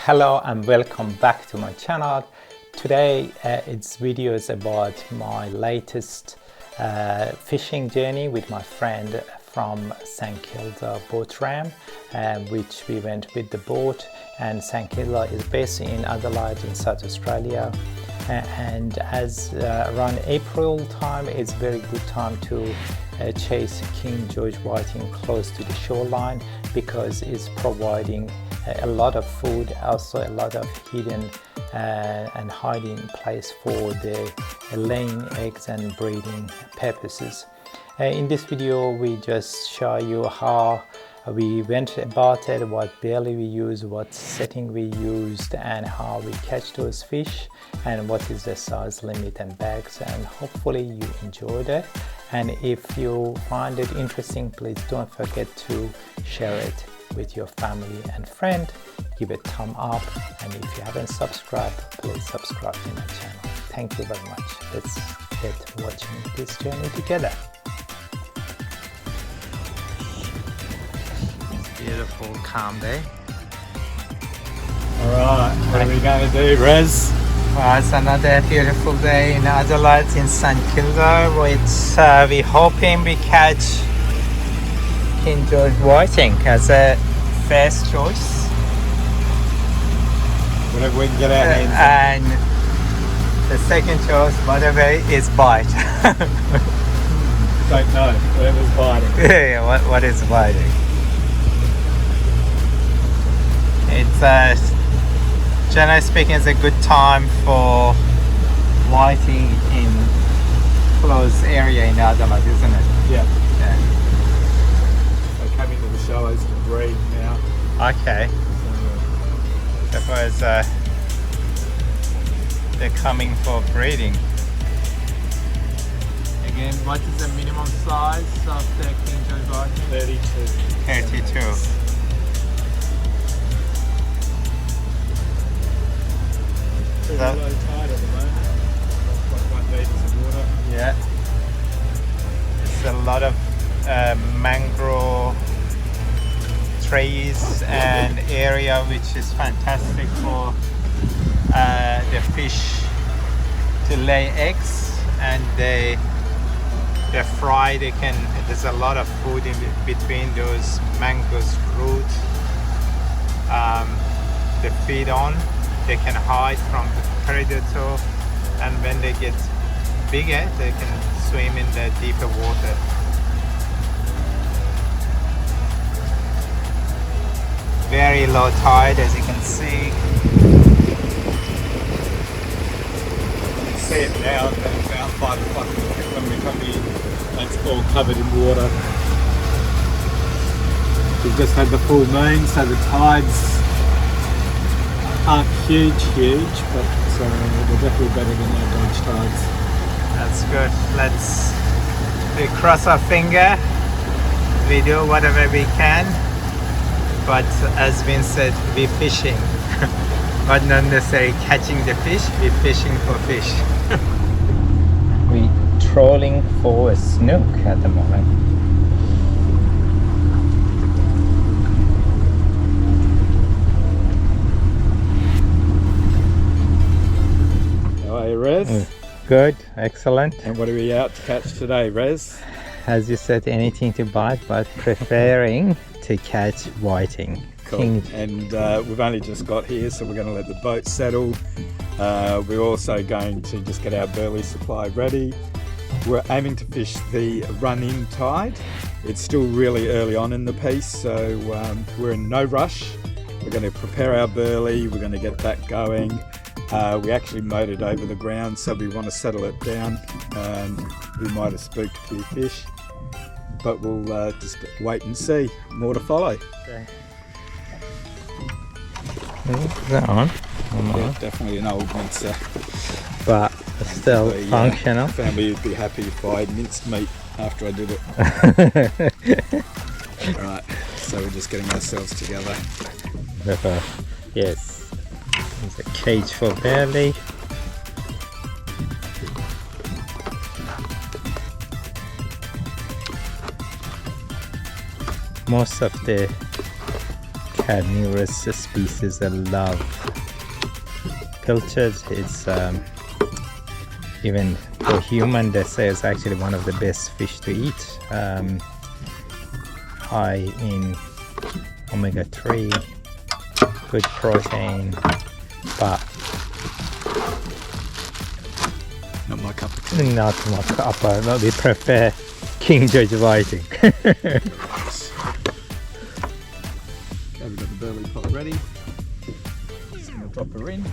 Hello and welcome back to my channel. Today its video is about my latest fishing journey with my friend from St Kilda Boat Ramp, which we went with the boat. And St Kilda is based in Adelaide in South Australia, and as around April time is very good time to chase King George whiting close to the shoreline, because it's providing a lot of food, also a lot of hidden and hiding place for the laying eggs and breeding purposes. In this video we just show you how we went about it, what berley we used, what setting we used, and how we catch those fish, and what is the size limit and bags. And hopefully you enjoyed it, and if you find it interesting, please don't forget to share it with your family and friend. Give it a thumb up, and if you haven't subscribed, please subscribe to my channel. Thank you very much. Let's get watching this journey together. Beautiful calm day. Alright, what are we going to do, Rez? Well, it's another beautiful day in Adelaide in St Kilda, which we're hoping we catch King George whiting as a first choice. Whatever we can get our hands on. And the second choice, by the way, is bite. Don't know, whatever's biting. Yeah, what is biting? It's generally speaking, it's a good time for whiting in closed area in Adelaide, isn't it? Yeah. Yeah. They come into the shallows to breed now. Okay. Suppose they're coming for breeding. Again, what is the minimum size of the King George whiting? 32. 32. Pretty low tide at the moment. 1.1 metres of water. Yeah. It's a lot of mangrove trees and area, which is fantastic for the fish to lay eggs, and they fry. There's a lot of food in between those mangoes root. They feed on. They can hide from the predator, and when they get bigger, they can swim in the deeper water. Very low tide, as you can see. You can see it now, but about 5 o'clock when we come in, it's all covered in water. We've just had the full moon, so the tides aren't huge, but they're definitely better than our branch tides. That's good. We cross our finger. We do whatever we can. But as Vince said, we're fishing. But not necessarily catching the fish, we're fishing for fish. We're trolling for a snook at the moment. Hey, Rez. Good, excellent. And what are we out to catch today, Rez? As you said, anything to bite, but preferring to catch whiting. Cool. And we've only just got here, so we're going to let the boat settle. We're also going to just get our berley supply ready. We're aiming to fish the run-in tide. It's still really early on in the piece, so we're in no rush. We're going to prepare our berley, we're going to get that going. We actually mowed it over the ground, so we want to settle it down. We might have spooked a few fish, but we'll just wait and see. More to follow. Okay. Is that on? Yeah, definitely an old mincer. But still functional. Family would be happy if I had minced meat after I did it. Right, so we're just getting ourselves together. Yes. There's a cage for berley. Most of the carnivorous species I love. Pilchard is even for human, they say it's actually one of the best fish to eat. High in omega-3, good protein, but not my cup of tea. Not my cup. We prefer King George whiting. Okay, we've got the burley pot ready. Just gonna drop her in.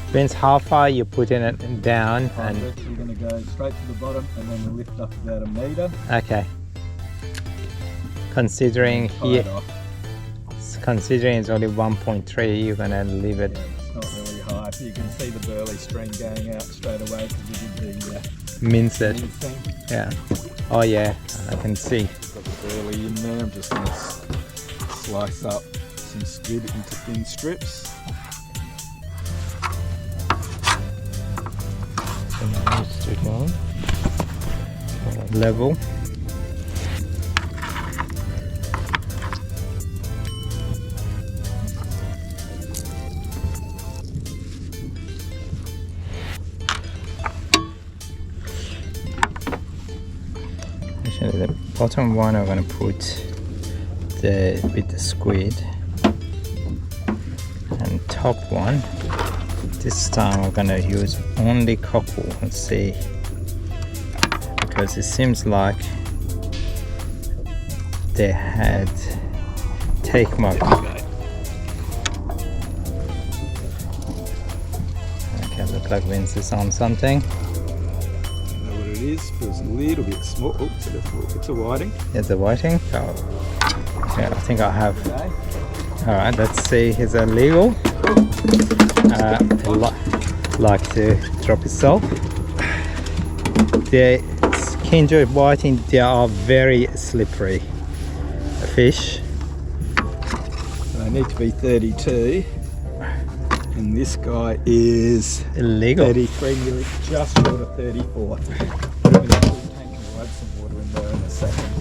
Depends how far you're putting it down. And We're going to go straight to the bottom and then we'll lift up about a metre. okay. Considering here, considering it's only 1.3, you're gonna leave it. Yeah, it's not really high. So you can see the burley stream going out straight away because we did the Mince it. thing. Yeah. Oh yeah, I can see. Got the burley in there. I'm just going to slice up some squid into thin strips. Level. Actually, the bottom one I'm gonna put with the squid, and top one. This time I'm gonna use only cockle and see, because it seems like they had take my. Okay, look like Vince is on something. I don't know what it is. Feels a little bit small. Oh, it's a whiting. It's a whiting. Oh, yeah, I think I have. Okay. All right, let's see. Is that legal? Like to drop itself. The King George whiting, they are very slippery fish. They need to be 32, and this guy is Illegal. 33, nearly just short of 34. Put him in a full tank and we'll add some water in there in a second.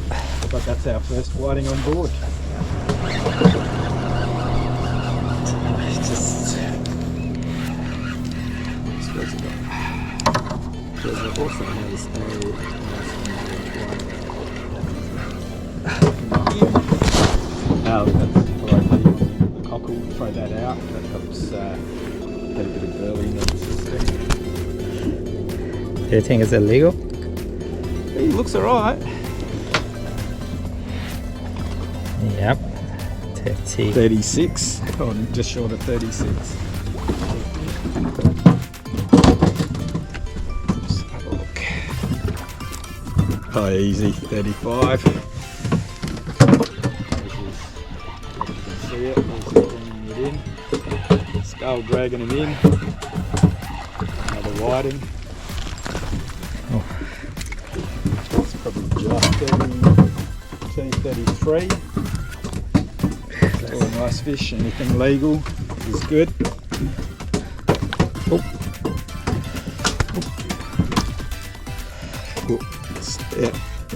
But that's our first whiting on board. Also has the cockle, throw that out. That helps get a bit of burley in the system. Do you think it's illegal? He looks alright. Yep. 30. 36, or just short of 36. Oh, easy, 35. You can see it, easy bringing it in. Skull dragging him in. Another whiting. Oh. It's probably just 33. Still a nice fish, anything legal is good. Oh.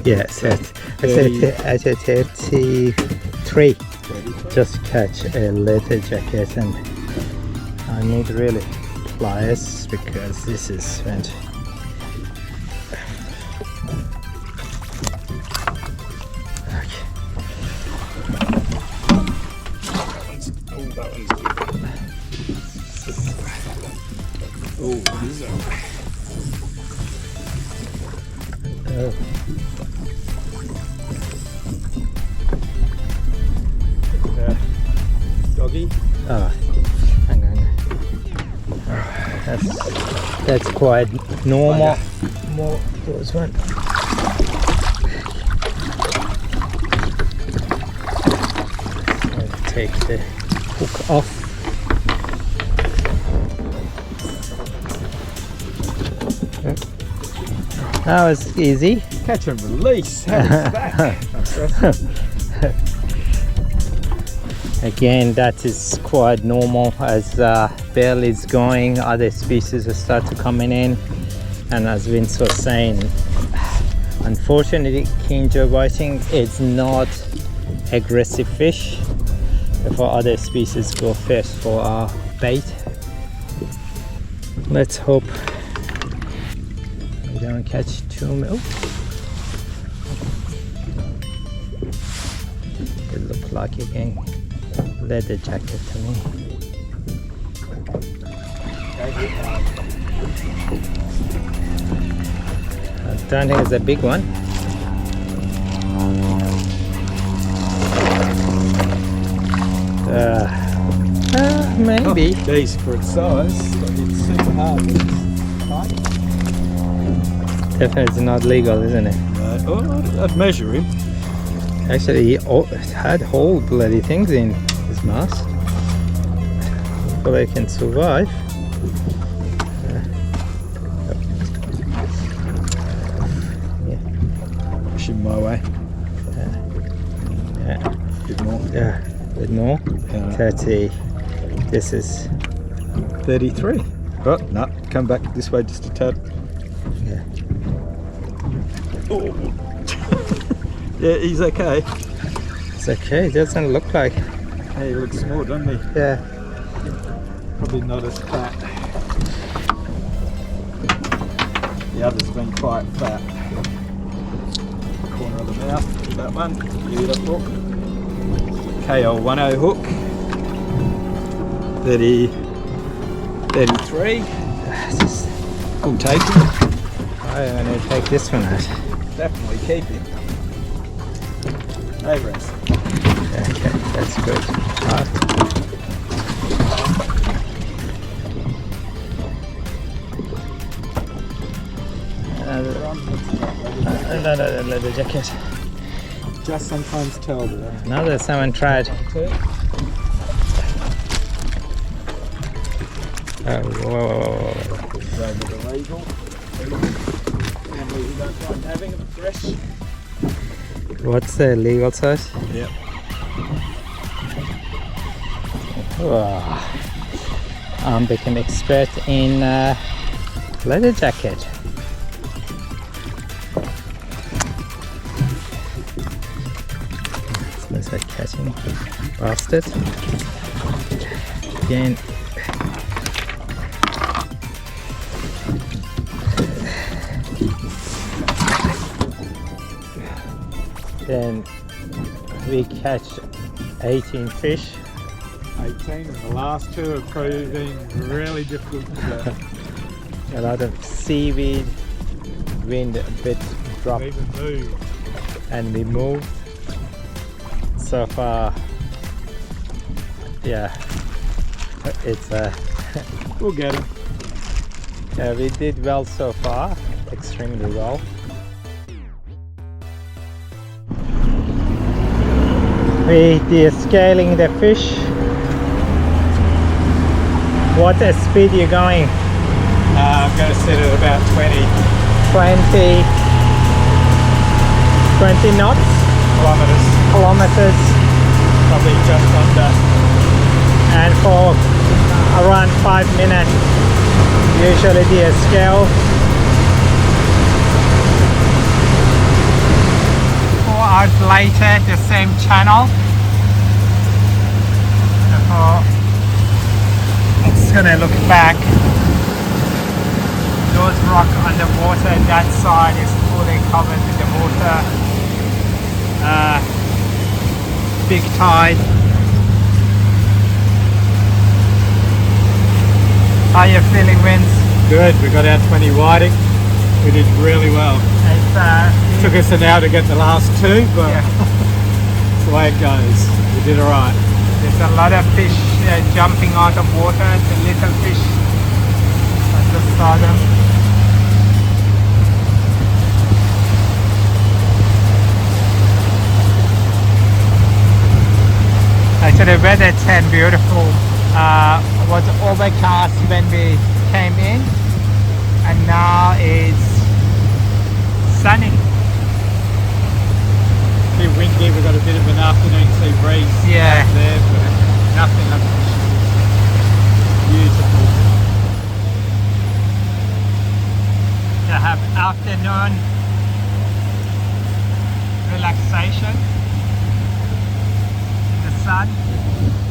Yeah, I said 33. Just catch a leather jacket, and I need really pliers because this is went. That one's good. Oh, what is that? Doggy. Oh, hang on. That's quite normal. More towards one. I'll take the hook off. That was easy. Catch and release. How is that? Again, that is quite normal as belly is going, other species will start to coming in, and as Vince was saying, unfortunately King George whiting is not aggressive fish. before other species go first for our bait. Let's hope we don't catch too many. It looks like again leather jacket to me. I don't think it's a big one. Maybe. Oh, decent for its size, but it's super hard. Definitely not legal, isn't it? I'd measure him. Actually, he had whole bloody things in his mouth. Hopefully, he can survive. Push him my way. Yeah. A bit more. Yeah. A bit more. 30. This is 33. Oh, no, come back this way just a tad. Yeah. Oh. Yeah, he's okay. It's okay. It doesn't look like. Hey, he looks small, doesn't he? Yeah. Probably not as fat. The other's been quite fat. Corner of the mouth, that one. Give it a hook. KL10 hook. 30, 33. I'll take him. I'm going to take this one out. Definitely keep him. Hey, Rest. Okay, that's good. Another leather jacket. Just sometimes tell them. Another salmon tried. Oh, whoa. Illegal. Family who don't mind having them fresh. What's the legal size? Yep. I'm becoming expert in leather jacket. Smells like catching bastard. Again. Then we catch 18 fish. 18 and the last two have proven really difficult to get. A lot of seaweed, wind a bit dropped, Even move. and we moved. So far, yeah, it's We'll get him. yeah, we did well so far, extremely well. We de-scaling the fish. What speed you going? I'm going to set it about 20 20 knots? Kilometers. Probably just under. And for around 5 minutes, usually de-scale. 4 hours later, the same channel. It's gonna look back. Those rock underwater, that side is fully covered with the water. Big tide. How you feeling, Vince? Good, we got our 20 whiting. We did really well. It's, Took us an hour to get the last two, but yeah. that's the way it goes. We did alright. There's a lot of fish jumping out of water, the little fish. I just saw them. Actually, the weather turned beautiful. Was overcast when we came in, and now it's sunny. A bit windy, we've got a bit of an afternoon sea breeze Yeah. out there, but nothing unfinished. Beautiful. To have afternoon relaxation. The sun.